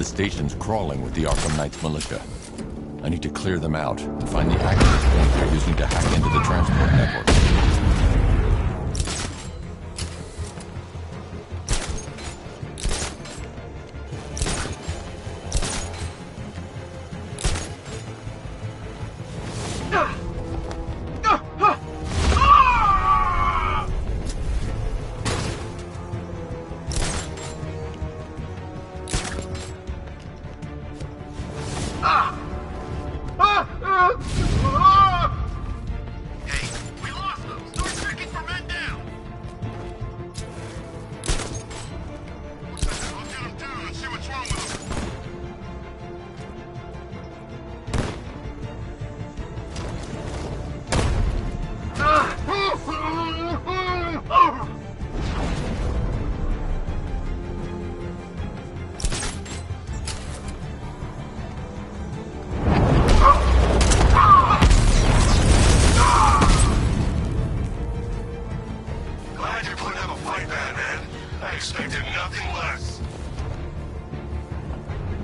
station's crawling with the Arkham Knight's militia. I need to clear them out and find the access point they're using to hack into the transport network.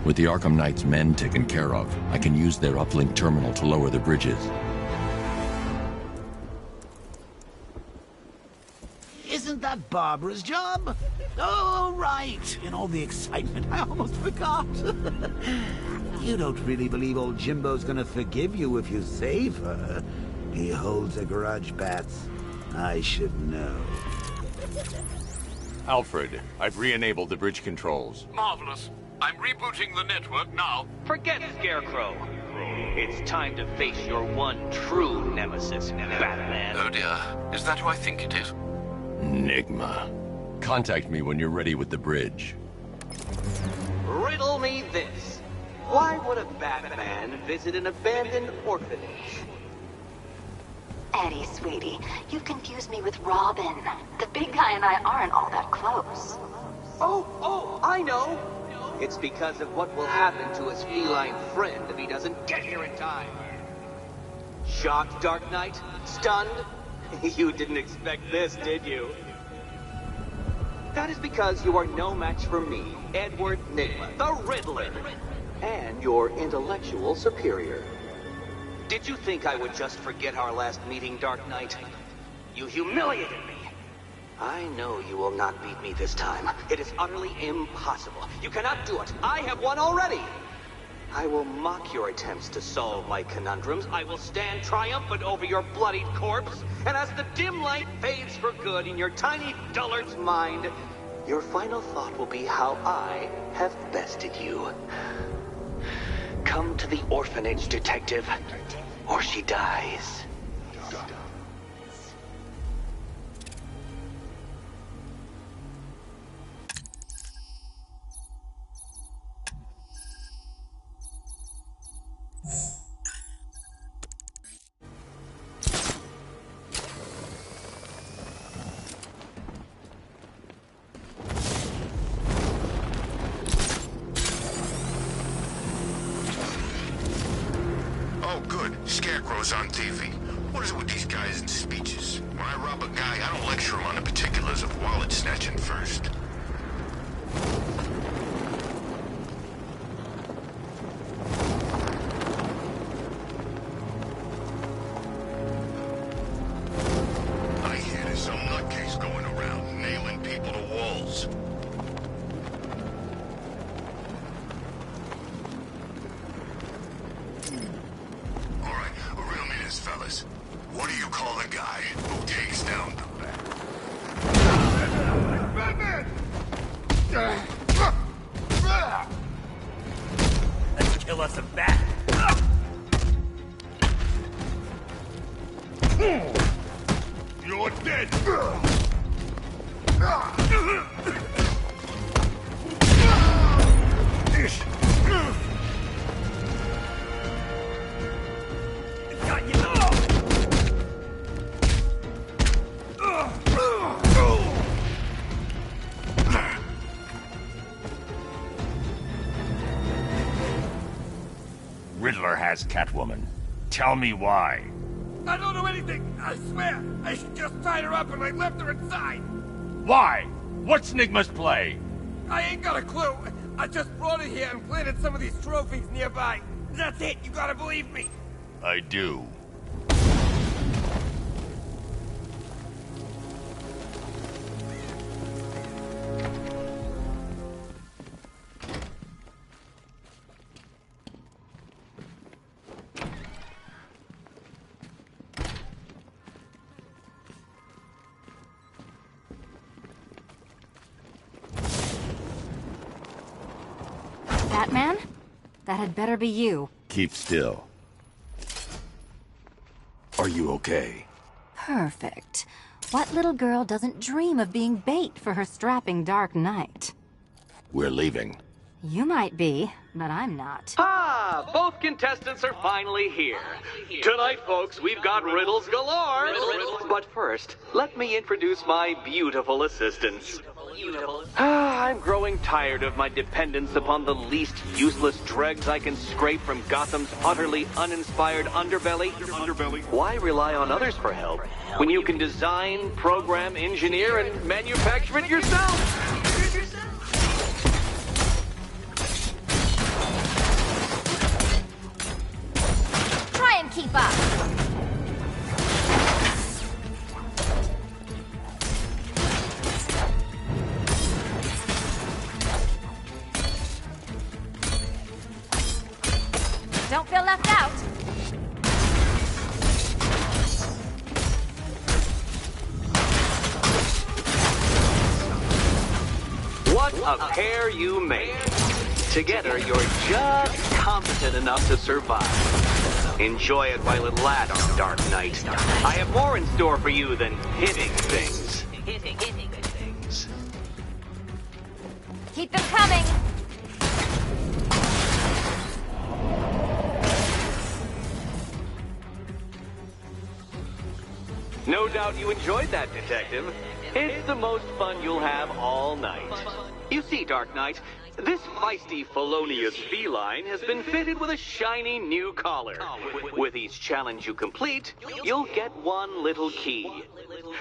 With the Arkham Knight's men taken care of, I can use their uplink terminal to lower the bridges. Isn't that Barbara's job? Oh, right. In all the excitement, I almost forgot. You don't really believe old Jimbo's gonna forgive you if you save her. He holds a grudge, Bats. I should know. Alfred, I've re-enabled the bridge controls. Marvelous. I'm rebooting the network now. Forget Scarecrow. It's time to face your one true nemesis, Batman. Oh dear. Is that who I think it is? Enigma. Contact me when you're ready with the bridge. Riddle me this. Why would a Batman visit an abandoned orphanage? Eddie, sweetie, you've confused me with Robin. The big guy and I aren't all that close. Oh, I know. It's because of what will happen to his feline friend if he doesn't get here in time. Shocked, Dark Knight? Stunned? You didn't expect this, did you? That is because you are no match for me, Edward Nygma, the Riddler, and your intellectual superior. Did you think I would just forget our last meeting, Dark Knight? You humiliated me. I know you will not beat me this time. It is utterly impossible. You cannot do it. I have won already. I will mock your attempts to solve my conundrums. I will stand triumphant over your bloodied corpse. And as the dim light fades for good in your tiny dullard's mind, your final thought will be how I have bested you. Come to the orphanage, detective, or she dies. Oh, good. Scarecrow's on TV. What is it with these guys and speeches? When I rob a guy, I don't lecture him on the particulars of wallet snatching first. I hear there's some nutcase going around, nailing people to walls. Fellas, what do you call the guy who takes down the Batman? Let's kill us a bat. You're dead! Riddler has Catwoman. Tell me why. I don't know anything, I swear. I just tied her up and I left her inside. Why? What's Nygma's play? I ain't got a clue. I just brought it here and planted some of these trophies nearby. That's it, you gotta believe me. I do. Batman? That had better be you. Keep still. Are you okay? Perfect. What little girl doesn't dream of being bait for her strapping Dark Knight? We're leaving. You might be, but I'm not. Ah, both contestants are finally here. Tonight, folks, we've got riddles galore. But first, let me introduce my beautiful assistants. I'm growing tired of my dependence upon the least useless dregs I can scrape from Gotham's utterly uninspired underbelly. Why rely on others for help when you can design, program, engineer, and manufacture it yourself? Try and keep up. Don't feel left out. What a pair you make. Together, you're just competent enough to survive. Enjoy it while it lasts, Dark Knight. I have more in store for you than hitting things. Keep them coming. No doubt you enjoyed that, Detective. It's the most fun you'll have all night. You see, Dark Knight, this feisty, felonious feline has been fitted with a shiny new collar. With each challenge you complete, you'll get one little key.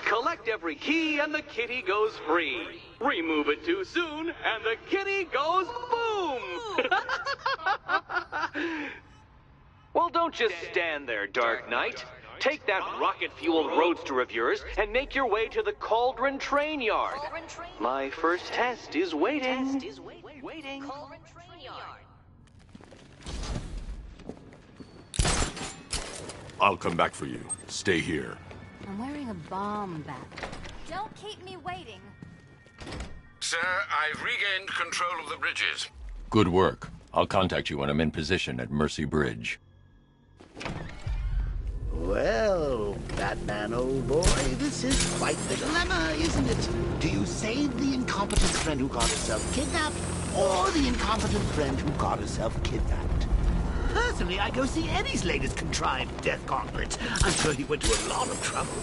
Collect every key and the kitty goes free. Remove it too soon and the kitty goes boom! Well, don't just stand there, Dark Knight. Take that rocket-fueled roadster of yours and make your way to the Cauldron Train Yard. My first test is waiting. I'll come back for you. Stay here. I'm wearing a bomb back. Don't keep me waiting. Sir, I've regained control of the bridges. Good work. I'll contact you when I'm in position at Mercy Bridge. Well, Batman, old boy, this is quite the dilemma, isn't it? Do you save the incompetent friend who got herself kidnapped, or the incompetent friend who got herself kidnapped? Personally, I go see Eddie's latest contrived death gauntlet. I'm sure he went to a lot of trouble.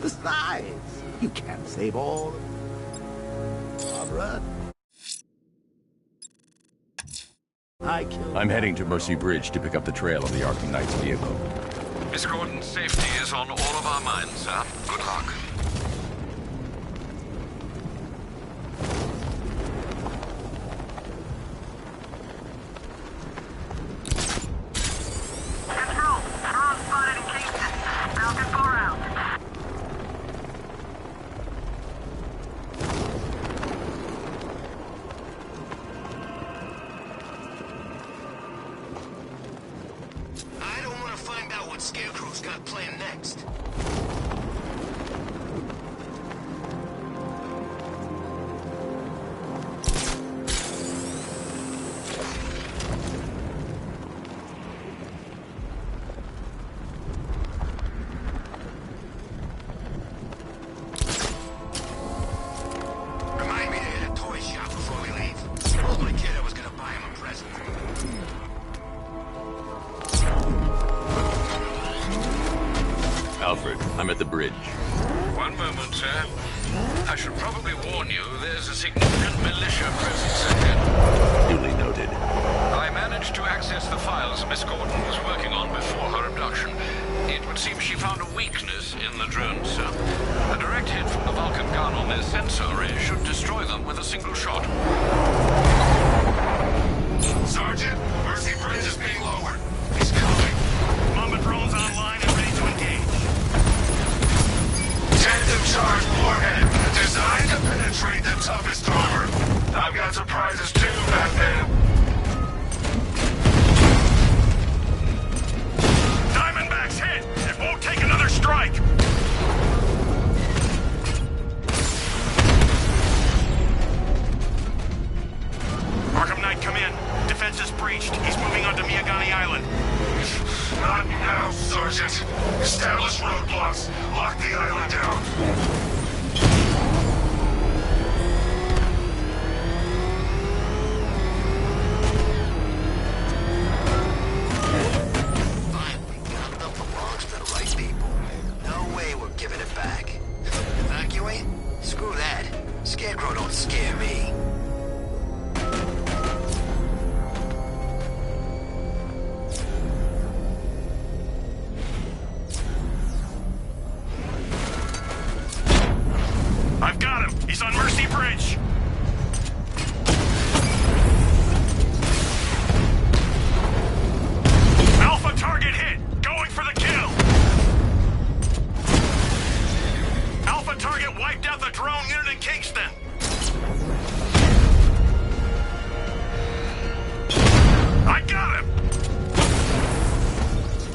Besides, you can't save all of them. Barbara? I'm heading to Mercy Bridge to pick up the trail of the Arkham Knight's vehicle. Miss Gordon's safety is on all of our minds, sir. Good luck. Scarecrow's got planned next. Remind me to hit a toy shop before we leave. I told my kid I was gonna buy him a present. Alfred, I'm at the bridge. One moment, sir. I should probably warn you, there's a significant militia presence ahead. Duly noted. I managed to access the files Miss Gordon was working on before her abduction. It would seem she found a weakness in the drone, sir. A direct hit from the Vulcan gun on their sensor array should destroy them with a single shot. Sergeant, Mercy Bridge is being lowered. He's coming. Mamba drones online and ready to engage. Tandem charge warhead, designed to penetrate the toughest armor. I've got surprises too, Batman. Diamondback's hit. It won't take another strike. Arkham Knight, come in. Defense is breached. He's moving onto Miyagani Island. Not now, Sergeant. Establish roadblocks. Lock the island down. Finally, gun belongs to the right people. No way we're giving it back. Evacuate? Screw that. Scarecrow don't scare me. I've got him. He's on Mercy Bridge. Alpha target hit. Going for the kill. Alpha target wiped out the drone unit in Kingston. I got him.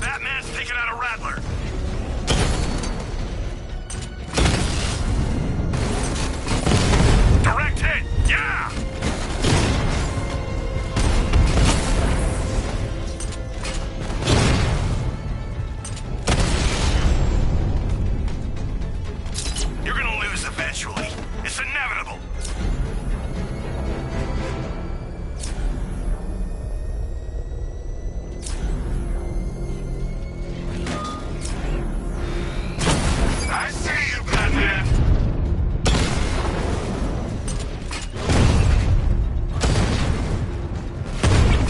Batman's taking out a Rattler. Direct hit! Yeah! You're gonna lose eventually. It's inevitable. I see you, Batman!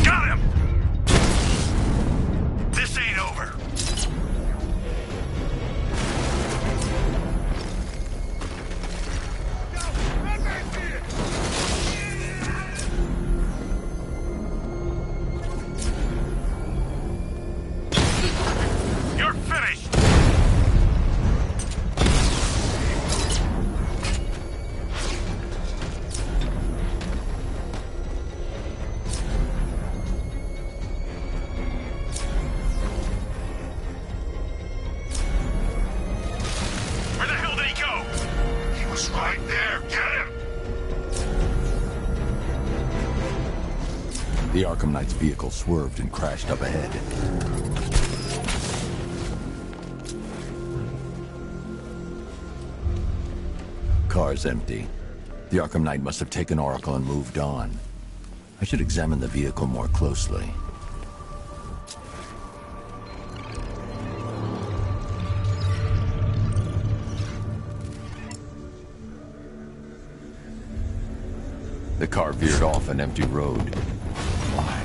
Got him! This ain't over. You're finished! Where the hell did he go? He was right there. Get him! The Arkham Knight's vehicle swerved and crashed up ahead. Car's empty. The Arkham Knight must have taken Oracle and moved on. I should examine the vehicle more closely. The car veered off an empty road. Why?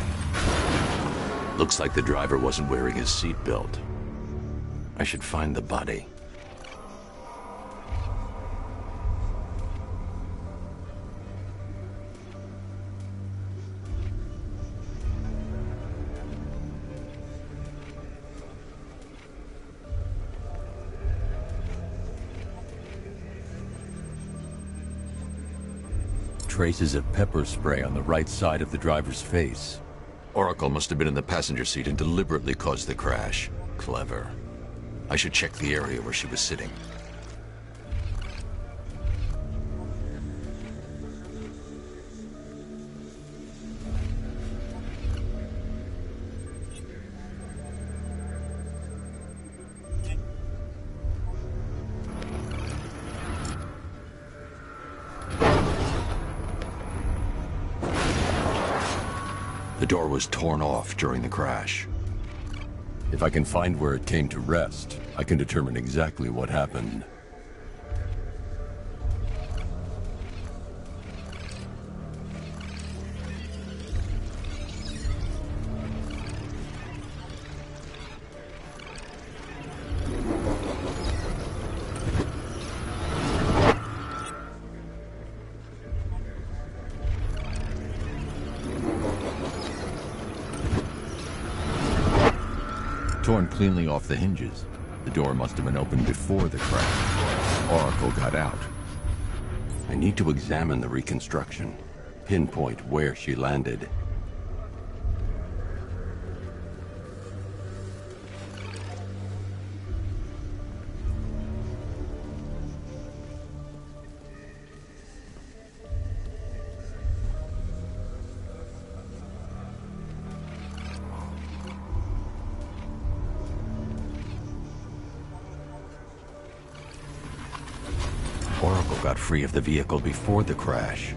Looks like the driver wasn't wearing his seatbelt. I should find the body. Traces of pepper spray on the right side of the driver's face. Oracle must have been in the passenger seat and deliberately caused the crash. Clever. I should check the area where she was sitting. The door was torn off during the crash. If I can find where it came to rest, I can determine exactly what happened. torn cleanly off the hinges. The door must have been opened before the crash. Oracle got out. I need to examine the reconstruction, pinpoint where she landed. Oracle got free of the vehicle before the crash.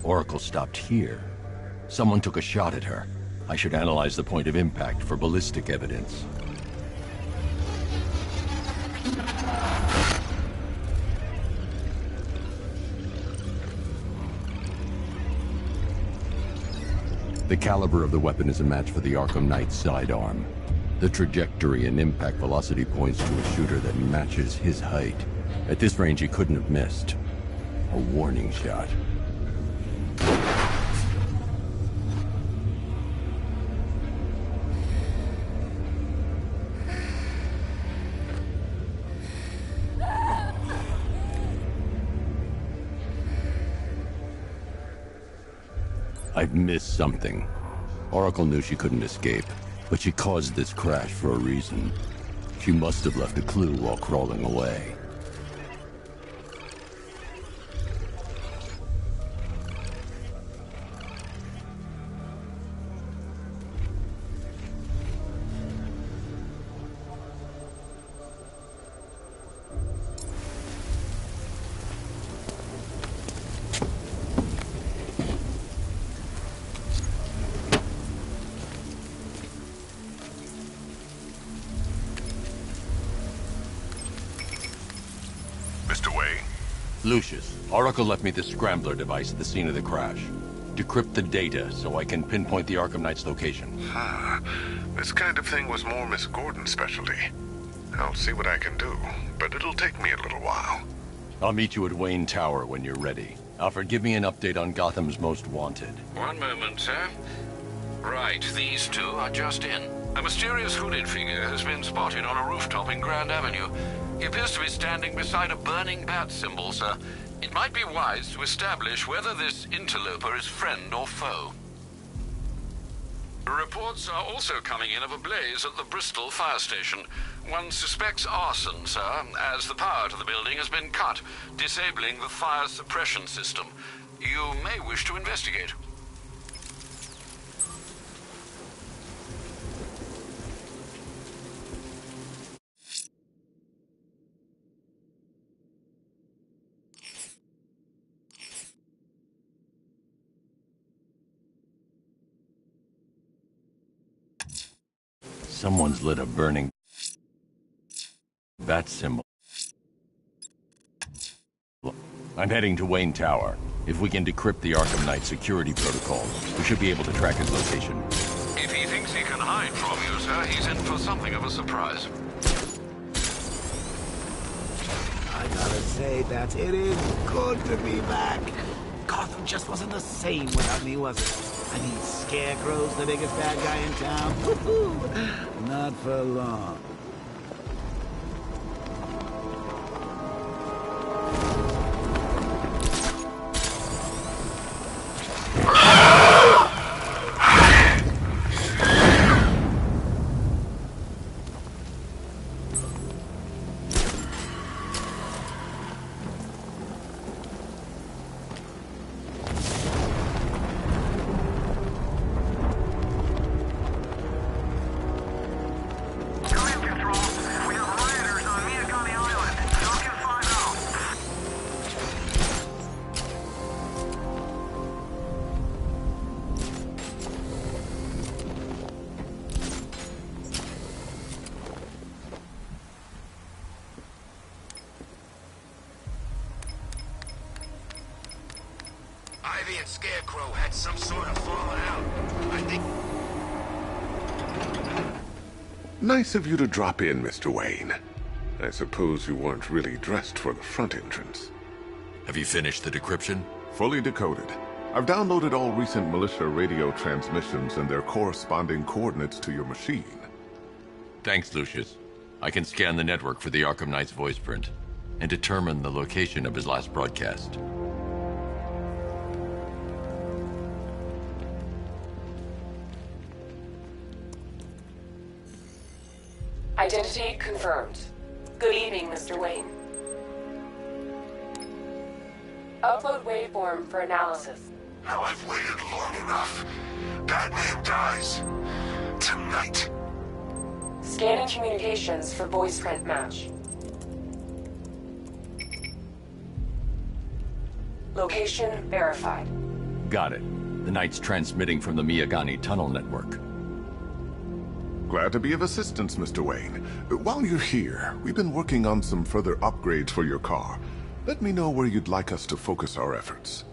Oracle stopped here. Someone took a shot at her. I should analyze the point of impact for ballistic evidence. The caliber of the weapon is a match for the Arkham Knight sidearm. The trajectory and impact velocity points to a shooter that matches his height. At this range, he couldn't have missed. A warning shot. I've missed something. Oracle knew she couldn't escape, but she caused this crash for a reason. She must have left a clue while crawling away. Lucius, Oracle left me the scrambler device at the scene of the crash. Decrypt the data so I can pinpoint the Arkham Knight's location. This kind of thing was more Miss Gordon's specialty. I'll see what I can do, but it'll take me a little while. I'll meet you at Wayne Tower when you're ready. Alfred, give me an update on Gotham's Most Wanted. One moment, sir. Right, these two are just in. A mysterious hooded figure has been spotted on a rooftop in Grand Avenue. He appears to be standing beside a burning bat symbol, sir. It might be wise to establish whether this interloper is friend or foe. Reports are also coming in of a blaze at the Bristol fire station. One suspects arson, sir, as the power to the building has been cut, disabling the fire suppression system. You may wish to investigate. Someone's lit a burning bat symbol. I'm heading to Wayne Tower. If we can decrypt the Arkham Knight security protocols, we should be able to track his location. If he thinks he can hide from you, sir, he's in for something of a surprise. I gotta say, Bats, it is good to be back. Gotham just wasn't the same without me, was it? I mean, Scarecrow's the biggest bad guy in town. Woohoo! Not for long. Come in, and Scarecrow had some sort of falling out. I think... Nice of you to drop in, Mr. Wayne. I suppose you weren't really dressed for the front entrance. Have you finished the decryption? Fully decoded. I've downloaded all recent militia radio transmissions and their corresponding coordinates to your machine. Thanks, Lucius. I can scan the network for the Arkham Knight's voice print and determine the location of his last broadcast. Identity confirmed. Good evening, Mr. Wayne. Upload waveform for analysis. Now I've waited long enough. Batman dies. Tonight. Scanning communications for voice print match. Location verified. Got it. The Knight's transmitting from the Miyagani tunnel network. Glad to be of assistance, Mr. Wayne. While you're here, we've been working on some further upgrades for your car. Let me know where you'd like us to focus our efforts.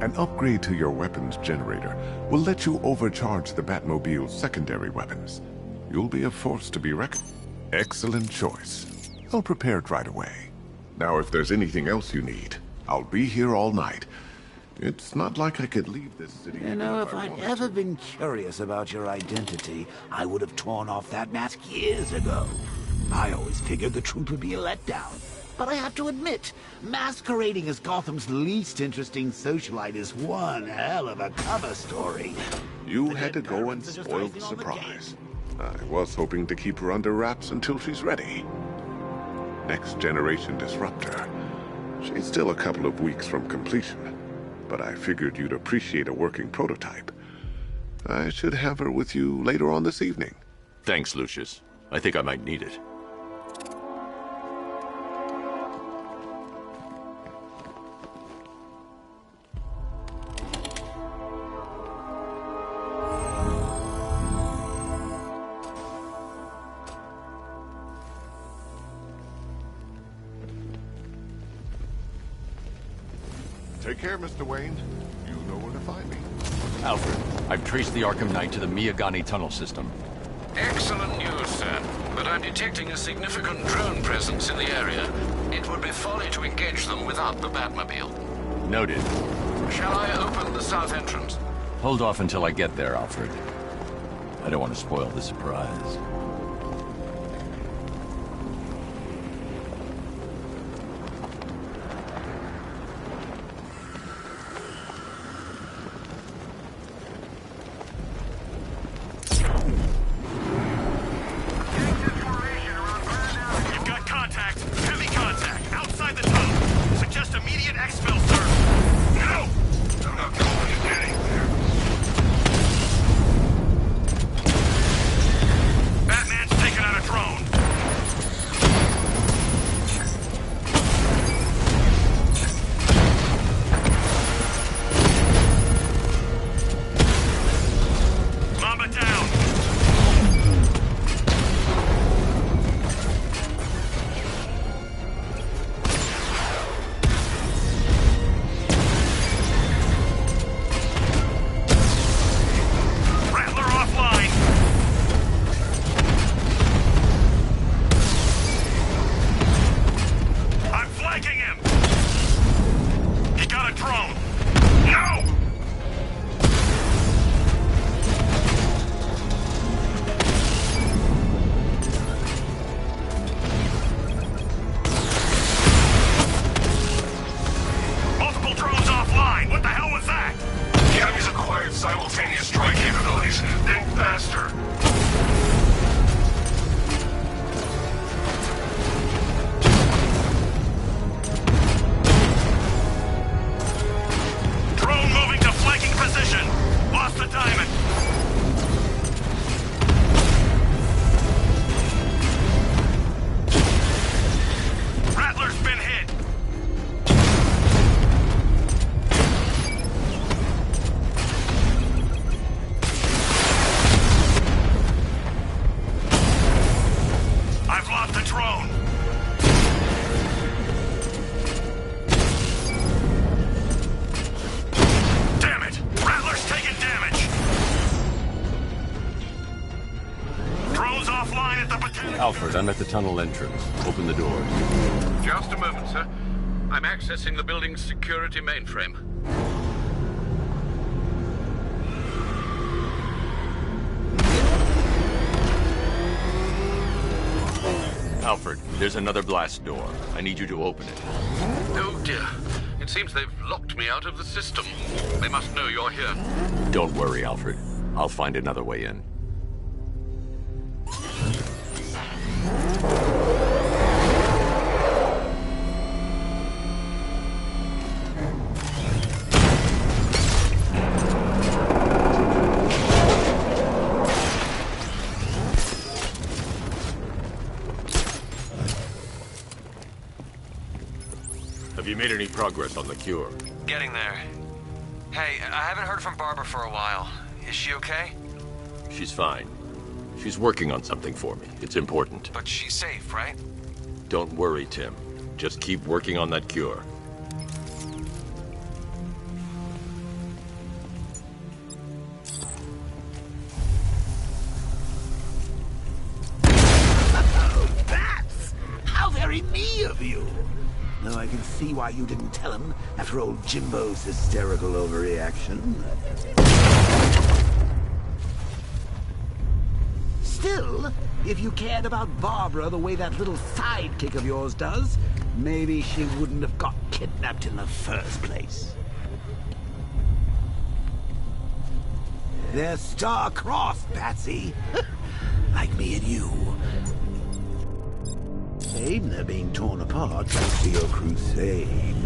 An upgrade to your weapons generator will let you overcharge the Batmobile's secondary weapons. You'll be a force to be reckoned. Excellent choice. I'll prepare it right away. Now, if there's anything else you need, I'll be here all night. It's not like I could leave this city... You know, if I'd ever been curious about your identity, I would have torn off that mask years ago. I always figured the truth would be a letdown. But I have to admit, masquerading as Gotham's least interesting socialite is one hell of a cover story. You had to go and spoil the surprise. I was hoping to keep her under wraps until she's ready. Next generation disruptor. She's still a couple of weeks from completion, but I figured you'd appreciate a working prototype. I should have her with you later on this evening. Thanks, Lucius. I think I might need it. Take care, Mr. Wayne. You know where to find me. Alfred, I've traced the Arkham Knight to the Miyagani tunnel system. Excellent news, sir. But I'm detecting a significant drone presence in the area. It would be folly to engage them without the Batmobile. Noted. Shall I open the south entrance? Hold off until I get there, Alfred. I don't want to spoil the surprise. I'm at the tunnel entrance. Open the doors. Just a moment, sir. I'm accessing the building's security mainframe. Alfred, there's another blast door. I need you to open it. Oh dear. It seems they've locked me out of the system. They must know you're here. Don't worry, Alfred. I'll find another way in. Have you made any progress on the cure? Getting there. Hey, I haven't heard from Barbara for a while. Is she okay? She's fine. She's working on something for me. It's important. But she's safe, right? Don't worry, Tim. Just keep working on that cure. Oh, bats! How very me of you! Though I can see why you didn't tell him after old Jimbo's hysterical overreaction. Still, if you cared about Barbara the way that little sidekick of yours does, maybe she wouldn't have got kidnapped in the first place. They're star-crossed, Patsy. Like me and you. Shame they're being torn apart thanks to your crusade.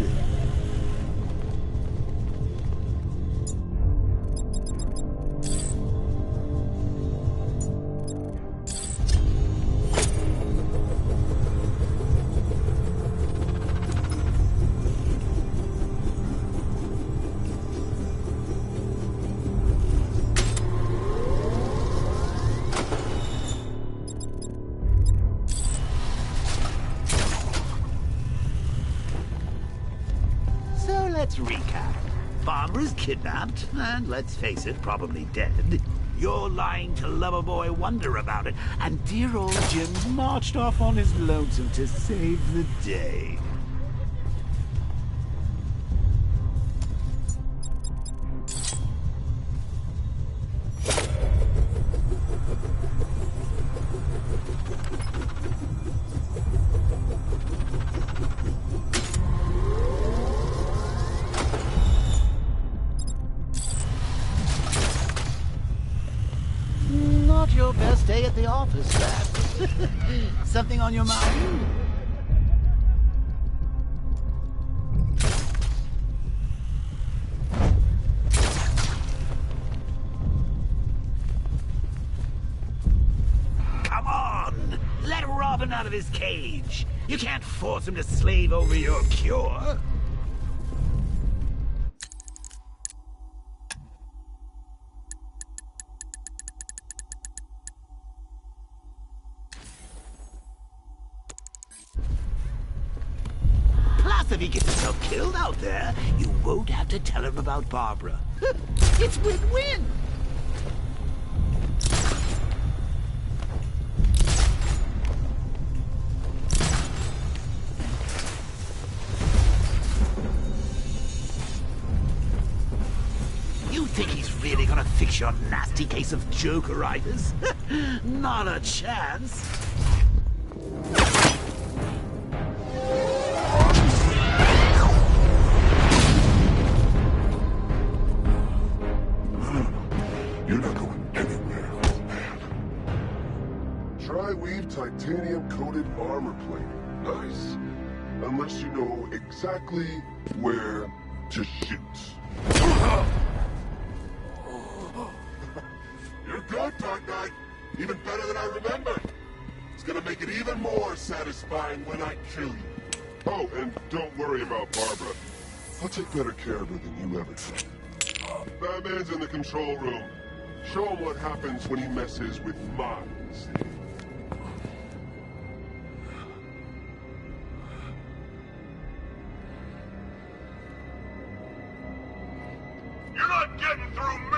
Let's recap. Barbara's kidnapped, and let's face it, probably dead. You're lying to Loverboy Wonder about it, and dear old Jim's marched off on his lonesome to save the day. Not your best day at the office, Pat. Something on your mind? Come on! Let Robin out of his cage. You can't force him to slave over your cure. If he gets himself killed out there, you won't have to tell him about Barbara. It's win-win! You think he's really gonna fix your nasty case of Jokeritis? Not a chance. Titanium-coated armor plating. Nice. Unless you know exactly where to shoot. You're good, Dark Knight. Even better than I remember. It's gonna make it even more satisfying when I kill you. Oh, and don't worry about Barbara. I'll take better care of her than you ever did. Batman's in the control room. Show him what happens when he messes with minds. You're not getting through me!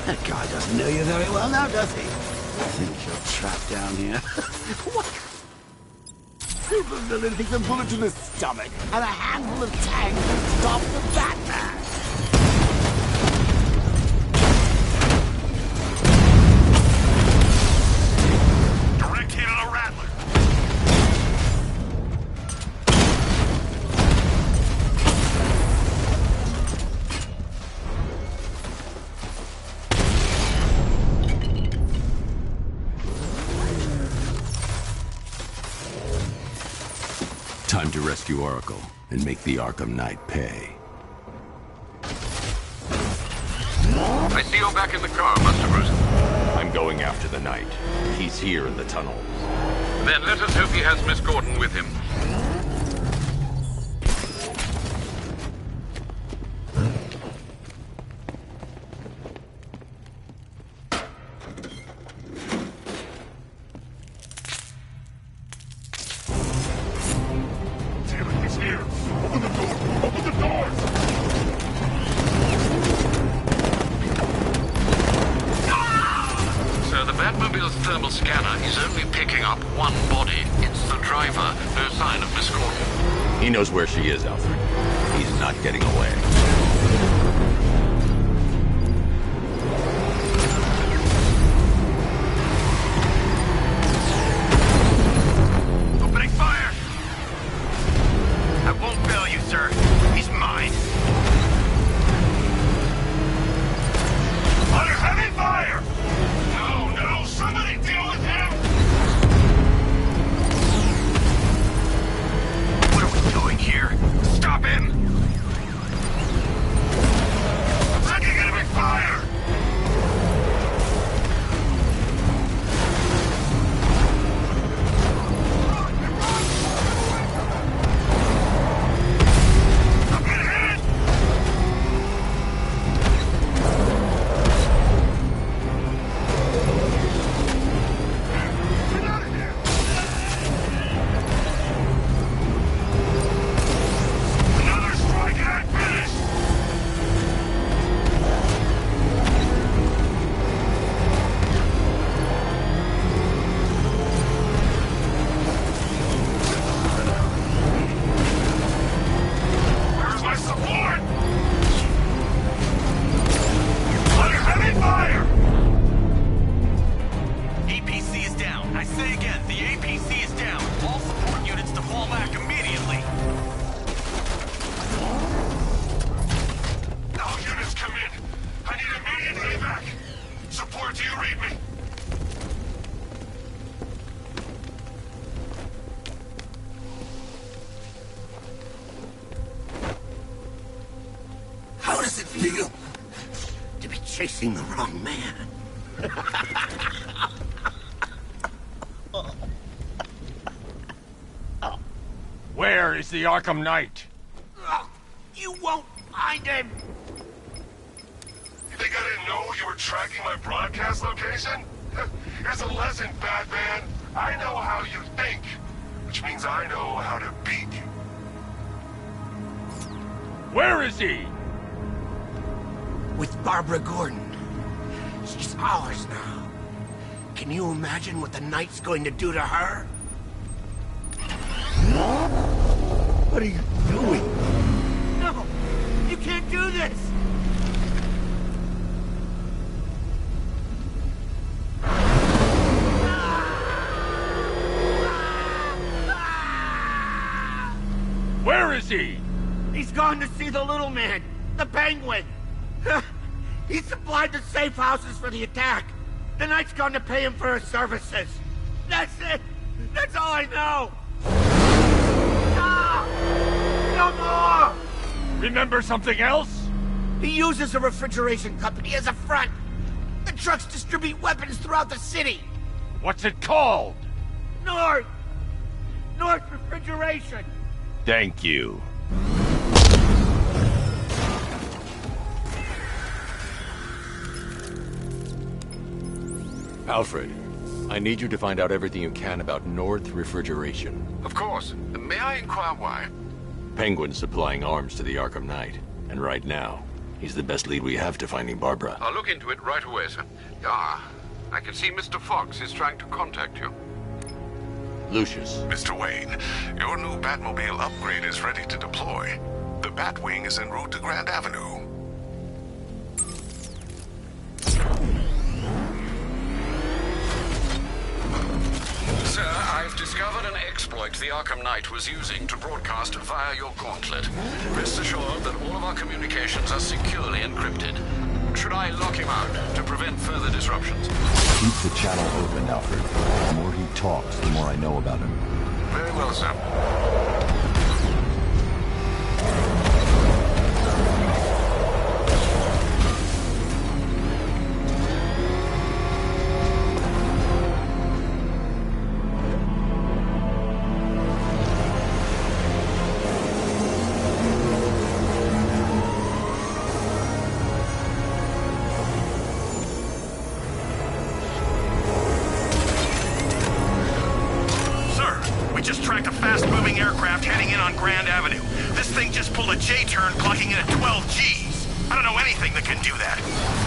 That guy doesn't know you very well now, does he? I think you're trapped down here. What? The little thing's a bullet to the stomach and a handful of tanks to stop the Batman. Direct hit on a Rattler. Time to rescue Oracle and make the Arkham Knight pay. I see you're back in the car, Master Bruce. I'm going after the Knight. He's here in the tunnel. Then let us hope he has Miss Gordon with him. Thermal scanner is only picking up one body. It's the driver. No sign of Miss Gordon. He knows where she is, Alfred. He's not getting away. Opening fire! I won't fail you, sir. He's mine. Under heavy fire! No, somebody deal with him! What are we doing here? Stop him! I'm taking enemy fire! I'm getting hit! How does it feel to be chasing the wrong man? Where is the Arkham Knight? You won't find him! You think I didn't know you were tracking my broadcast location? Here's a lesson, Batman. I know how you think, which means I know how to beat you. Where is he? With Barbara Gordon. She's ours now. Can you imagine what the Knight's going to do to her? What are you doing? No! You can't do this! Where is he? He's gone to see the little man, the Penguin. He supplied the safe houses for the attack. The Knight's gone to pay him for his services. That's it. That's all I know. No more! Remember something else? He uses a refrigeration company as a front. The trucks distribute weapons throughout the city. What's it called? North Refrigeration. Thank you. Alfred, I need you to find out everything you can about North Refrigeration. Of course. May I inquire why? Penguin's supplying arms to the Arkham Knight, and right now, he's the best lead we have to finding Barbara. I'll look into it right away, sir. Ah, I can see Mr. Fox is trying to contact you. Lucius. Mr. Wayne, your new Batmobile upgrade is ready to deploy. The Batwing is en route to Grand Avenue. Sir, I've discovered an exploit the Arkham Knight was using to broadcast via your gauntlet. Rest assured that all of our communications are securely encrypted. Should I lock him out to prevent further disruptions? Keep the channel open, Alfred. The more he talks, the more I know about him. Very well, sir. Just tracked a fast-moving aircraft heading in on Grand Avenue. This thing just pulled a J-turn, clocking in at 12 Gs. I don't know anything that can do that.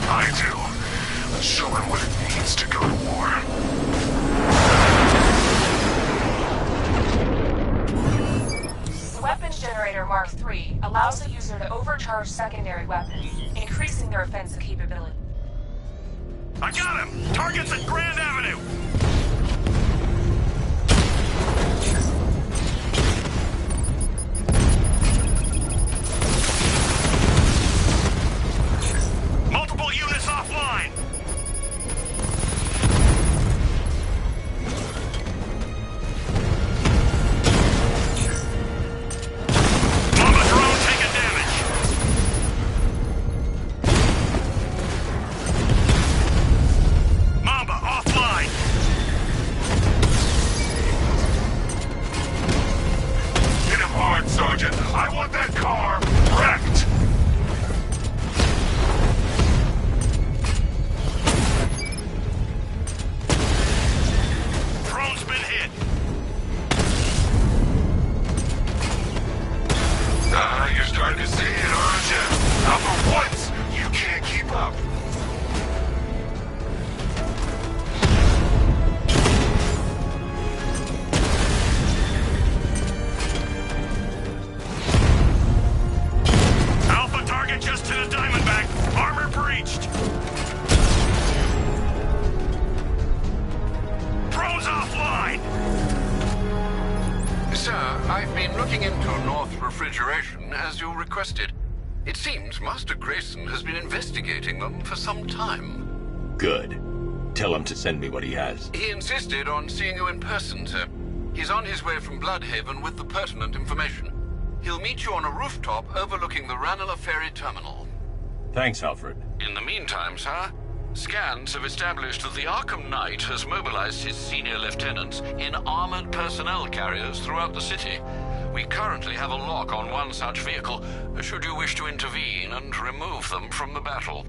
I do. Let's show him what it means to go to war. The weapons generator Mark III allows the user to overcharge secondary weapons, increasing their offensive capability. I got him! Target's at Grand Avenue! Multiple units offline! Mamba drone taking damage! Mamba offline! Hit him hard, Sergeant. I want that car wrecked! Drone's been hit! You're starting to see it, aren't you? Now for once, you can't keep up. Alpha target just hit a Diamondback. Armor breached. Drone's offline. Sir, I've been looking into North Refrigeration as you requested. It seems Master Grayson has been investigating them for some time. Good. Tell him to send me what he has. He insisted on seeing you in person, sir. He's on his way from Bloodhaven with the pertinent information. He'll meet you on a rooftop overlooking the Ranelagh Ferry Terminal. Thanks, Alfred. In the meantime, sir, scans have established that the Arkham Knight has mobilized his senior lieutenants in armored personnel carriers throughout the city. We currently have a lock on one such vehicle, should you wish to intervene and remove them from the battle.